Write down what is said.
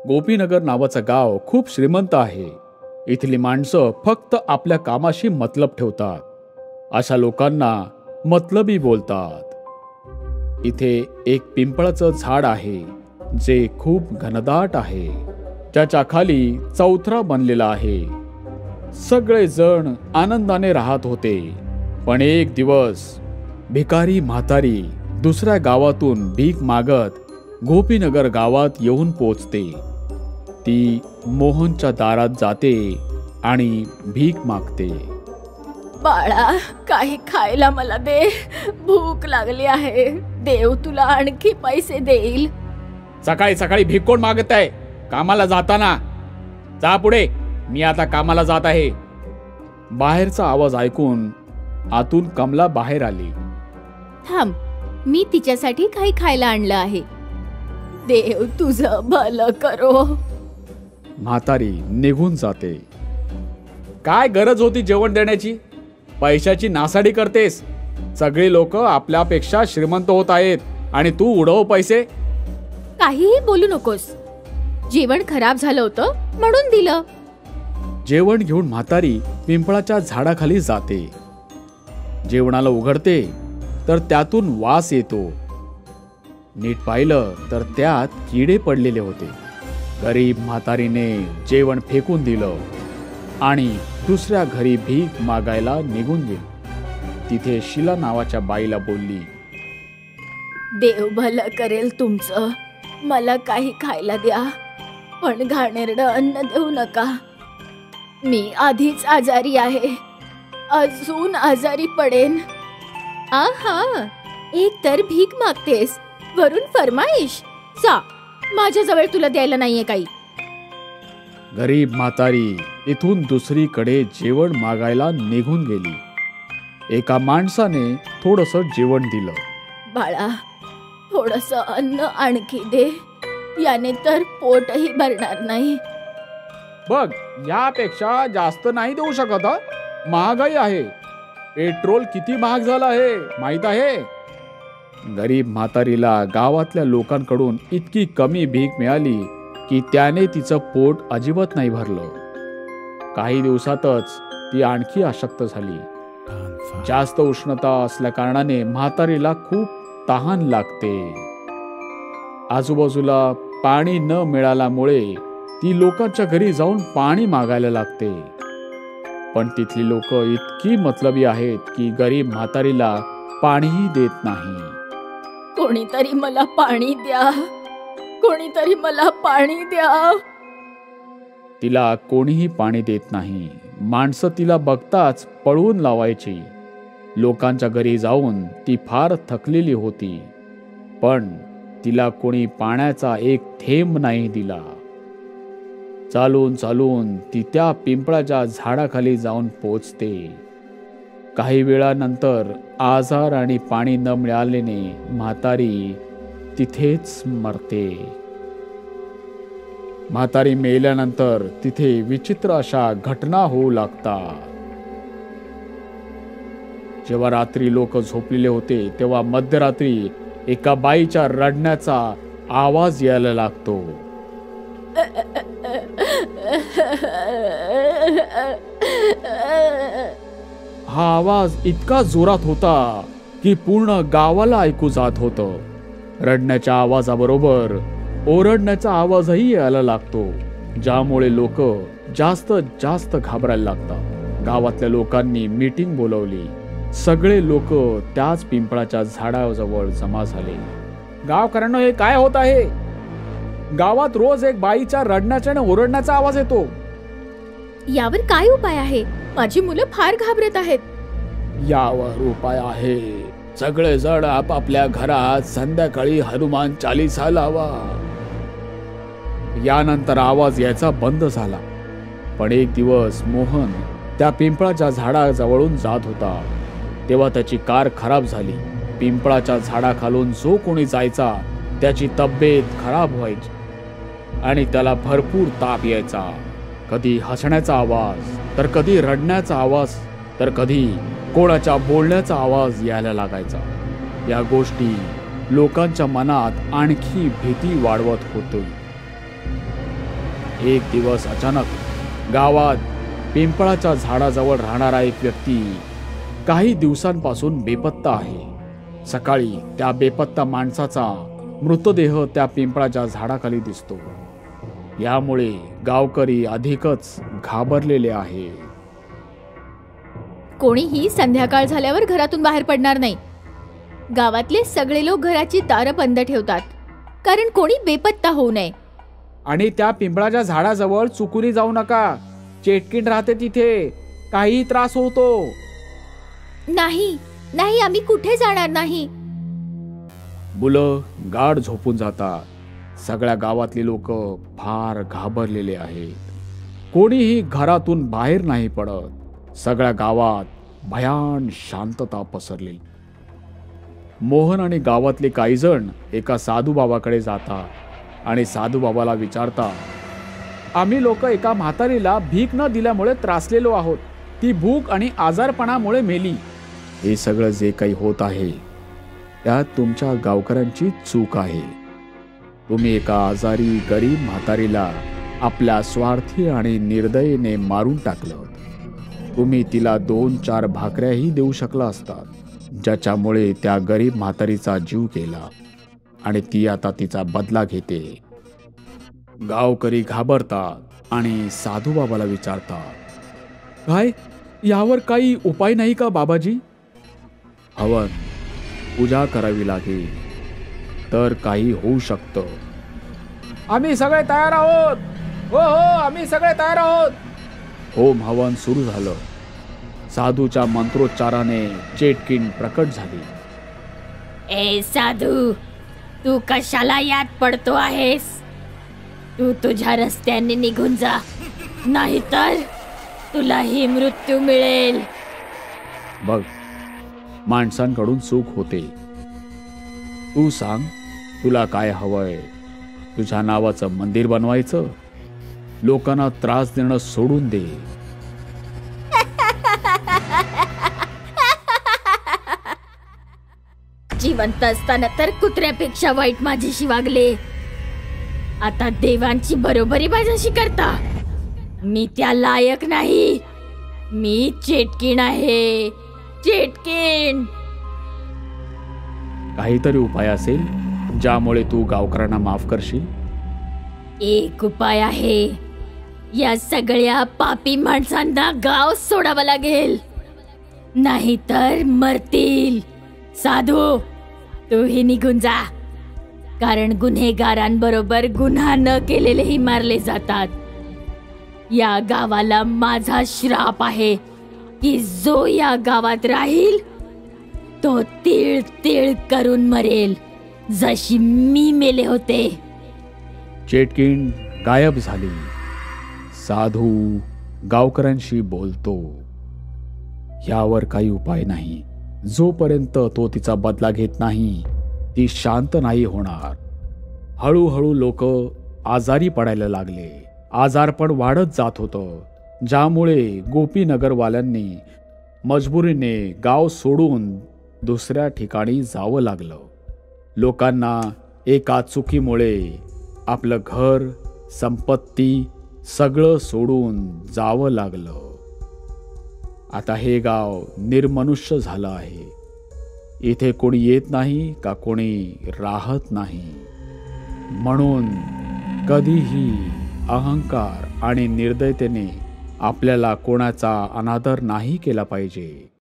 गोपीनगर नावाचं गाव खूप श्रीमंत आहे. इथली माणसं फक्त आपल्या कामाशी मतलब ठेवतात. अशा लोकांना मतलबी बोलतात. इथे एक पिंपळाचं झाड आहे जे खूप घनदाट आहे. त्याच्या खाली चौथरा बनलेला आहे. सगळे जण आनंदाने राहत होते. पण एक दिवस भिकारी म्हातारी दुसऱ्या गावातून भीक मागत गोपीनगर गावात येऊन पोचते. ती मोहनच्या दारात जाते आणि भीक मागते. बाळा, काही खायला मला दे, भूक लागली आहे. देव तुला आणखी पैसे देईल. सकाळी सकाळी भीक कोण मागत आहे? कामाला जाताना जा पुढे, मी आता कामाला जात आहे. बाहेरचा आवाज ऐकून आतून कमला बाहेर आली. थांब, मी तिच्यासाठी काही खायला आणलं आहे. देव तुझं भलं करो. म्हातारी निघून जाते. काय गरज होती जेवण देण्याची? पैशाची नासाडी करतेस. सगळे लोक आपल्यापेक्षा श्रीमंत होत आहेत आणि तू उडव पैसे. काहीही बोलू नकोस. जेवण खराब झालं होतं म्हणून दिलं. जेवण घेऊन म्हातारी पिंपळाच्या झाडाखाली जाते. जेवणाला उघडते तर त्यातून वास येतो. नीट पाहिलं तर त्यात किडे पडलेले होते. गरीब म्हातारीने जेवण फेकून दिलं आणि दुसऱ्या घरी भीक मागायला निघून गेली. तिथे शिला नावाच्या बाईला बोलली, देव भलं करेल तुमचं. मला काही खायला द्या, पण घाणेरडं अन्न देऊ नका. मी आधीच आजारी आहे, अजून आजारी पडेन. आहा, एक तर भीक मागतेस, वरून फरमाईश. जा, माझ्याजवळ तुला द्यायला नाहीये काही. गरीब म्हातारी इथून दुसरीकडे जेवण मागायला निघून गेली. एका माणसाने थोडंसं जेवण दिलं. बाळा, थोडंसं अन्न आणखी दे, याने तर पोटही भरणार नाही. बघ, यापेक्षा जास्त नाही देऊ शकत. महागाई आहे. पेट्रोल किती महाग झालं आहे माहित आहे? गरीब म्हातारीला गावातल्या लोकांकडून इतकी कमी भीक मिळाली की त्याने तिचं पोट अजिबात नाही भरलं. काही दिवसातच ती आणखी अशक्त झाली. जास्त उष्णता असल्या कारणाने म्हातारीला खूप तहान लागते. आजूबाजूला पाणी न मिळाल्यामुळे ती लोकांच्या घरी जाऊन पाणी मागायला लागते. पण तिथली लोक इतकी मतलबी आहेत की गरीब म्हातारीला पाणीही देत नाही. कोणीतरी मला पाणी द्या, कोणीतरी मला पाणी द्या. तिला कोणीही पाणी देत नाही. माणसं तिला बघताच पळवून लावायची. लोकांच्या घरी जाऊन ती फार थकलेली होती, पण तिला कोणी पाण्याचा एक थेंब नाही दिला. चालून चालून ती त्या पिंपळाच्या झाडाखाली जाऊन पोचते. काही वेळानंतर आजार आणि पाणी न मिळाल्याने म्हातारी तिथेच मरते. म्हातारी मेल्यानंतर तिथे विचित्र अशा घटना होऊ लागतात. जेव्हा रात्री लोक झोपलेले होते तेव्हा मध्यरात्री एका बाईच्या रडण्याचा आवाज यायला लागतो. हा आवाज इतका जोरात होता की पूर्ण गावाला ऐकू जात होतं. रडण्याच्या आवाजाबरोबर ओरडण्याचा आवाजही यायला लागतो, ज्यामुळे लोक जास्त घाबरायला लागतात. गावातल्या लोकांनी मीटिंग बोलवली. सगळे लोक त्याच पिंपळाच्या झाडाजवळ जमा झाले. गावकऱ्यांनो, हे काय होत आहे? गावात रोज एक बाईच्या रडण्याचा आणि ओरडण्याचा आवाज येतो. यावर काय उपाय आहे? माझी मुलं फार घाबरत आहेत. यावर उपाय आहे. सगळे जण आपापल्या घरात संध्याकाळी हनुमान चालीसा लावा. यानंतर आवाज यायचा बंद झाला. पण एक दिवस मोहन त्या पिंपळाच्या झाडाजवळून जात होता. तेव्हा त्याची कार खराब झाली. पिंपळाच्या झाडाखालून जो कोणी जायचा त्याची तब्येत खराब व्हायची आणि त्याला भरपूर ताप यायचा. कधी हसण्याचा आवाज, तर कधी रडण्याचा आवाज, तर कधी कोणाच्या बोलण्याचा आवाज यायला लागायचा. या गोष्टी लोकांच्या मनात आणखी भीती वाढवत होती. एक दिवस अचानक गावात पिंपळाच्या झाडाजवळ राहणारा एक व्यक्ती काही दिवसांपासून बेपत्ता आहे. सकाळी त्या बेपत्ता माणसाचा मृतदेह त्या पिंपळाच्या झाडाखाली दिसतो. यामुळे गावकरी अधिकच घाबरलेले आहे. कोणीही संध्याकाळ झाल्यावर घरातून बाहेर पडणार नाही. गावातले सगळे लोक घराची दारं बंद ठेवतात, कारण कोणी बेपत्ता होऊ नये. आणि त्या पिंपळाच्या झाडाजवळ चुकूनही जाऊ नका. चेटकीण राहते तिथे, काही त्रास होतो. नाही नाही, आम्ही कुठे जाणार नाही. मुलं गाढ झोपून जातात. सगळ्या गावातली लोक फार घाबरलेले आहेत. कोणीही घरातून बाहेर नाही पडत. सगळ्या गावात भयान शांतता पसरली. मोहन आणि गावातले काही जण एका साधूबाबाकडे जातात आणि साधूबाबाला विचारतात, आम्ही लोक एका म्हातारीला भीक न दिल्यामुळे त्रासलेलो आहोत. ती भूक आणि आजारपणामुळे मेली. हे सगळं जे काही होत आहे त्यात तुमच्या गावकऱ्यांची चूक आहे. तुम्ही एका आजारी गरीब म्हातारीला आपल्या स्वार्थी आणि निर्दयीने मारून टाकलं. तुम्ही तिला 2-4 भाकऱ्याही देऊ शकला असतात, ज्याच्यामुळे त्या गरीब म्हातारीचा जीव गेला आणि ती आता तिचा बदला घेते. गावकरी घाबरतात आणि साधूबाबाला विचारतात, काय यावर काही उपाय नाही का बाबाजी? हवन पूजा करावी लागेल तर काही होऊ शकतं. आम्ही सगळे तयार आहोत. हो हो, आम्ही सगळे तयार आहोत. होम हवन सुरू झालं. साधूच्या मंत्रोच्चाराने चेटकीण प्रकट झाली. ए साधू, तू कशाला यात पडतो आहेस? तू तुझ्या रस्त्याने निघून जा, नाहीतर तुलाही मृत्यू मिळेल. बघ, माणसांकडून चूक होते. तू सांग, तुला काय हवंय? तुझ्या नावाचं मंदिर बनवायचं? लोकांना त्रास देणं सोडून दे. जिवंत असताना तर कुत्र्यापेक्षा वाईट माझ्याशी वागले. आता देवांची बरोबरी माझ्याशी करता? मी त्या लायक नाही. मी चेटकीण आहे, चेटकीण. काहीतरी उपाय असेल ज्यामुळे तू गावकऱ्यांना माफ करशील? एक उपाय आहे. या सगळ्या पापी माणसांना गाव सोडावं लागेल, नाहीतर मरतील. साधू, तूही निघून जा, कारण गुन्हेगारांबरोबर गुन्हा न केलेलेही मारले जातात. या गावाला माझा श्राप आहे की जो या गावात राहील तो तीळ तीळ करून मरेल, जशी मी मेले होते. चेटकीण गायब झाली. साधू गावकऱ्यांशी बोलतो, यावर काही उपाय नाही. जोपर्यंत तो तिचा बदला घेत नाही, ती शांत नाही होणार. हळूहळू लोक आजारी पडायला लागले. आजारपण वाढत जात होतं, ज्यामुळे गोपीनगरवाल्यांनी मजबुरीने गाव सोडून दुसऱ्या ठिकाणी जावं लागलं. लोकांना एका चुकीमुळे आपलं घर, संपत्ती सगळं सोडून जावं लागलं. आता हे गाव निर्मनुष्य झालं आहे. इथे कोणी येत नाही का कोणी राहत नाही. म्हणून कधीही अहंकार आणि निर्दयतेने आपल्याला कोणाचा अनादर नाही केला पाहिजे.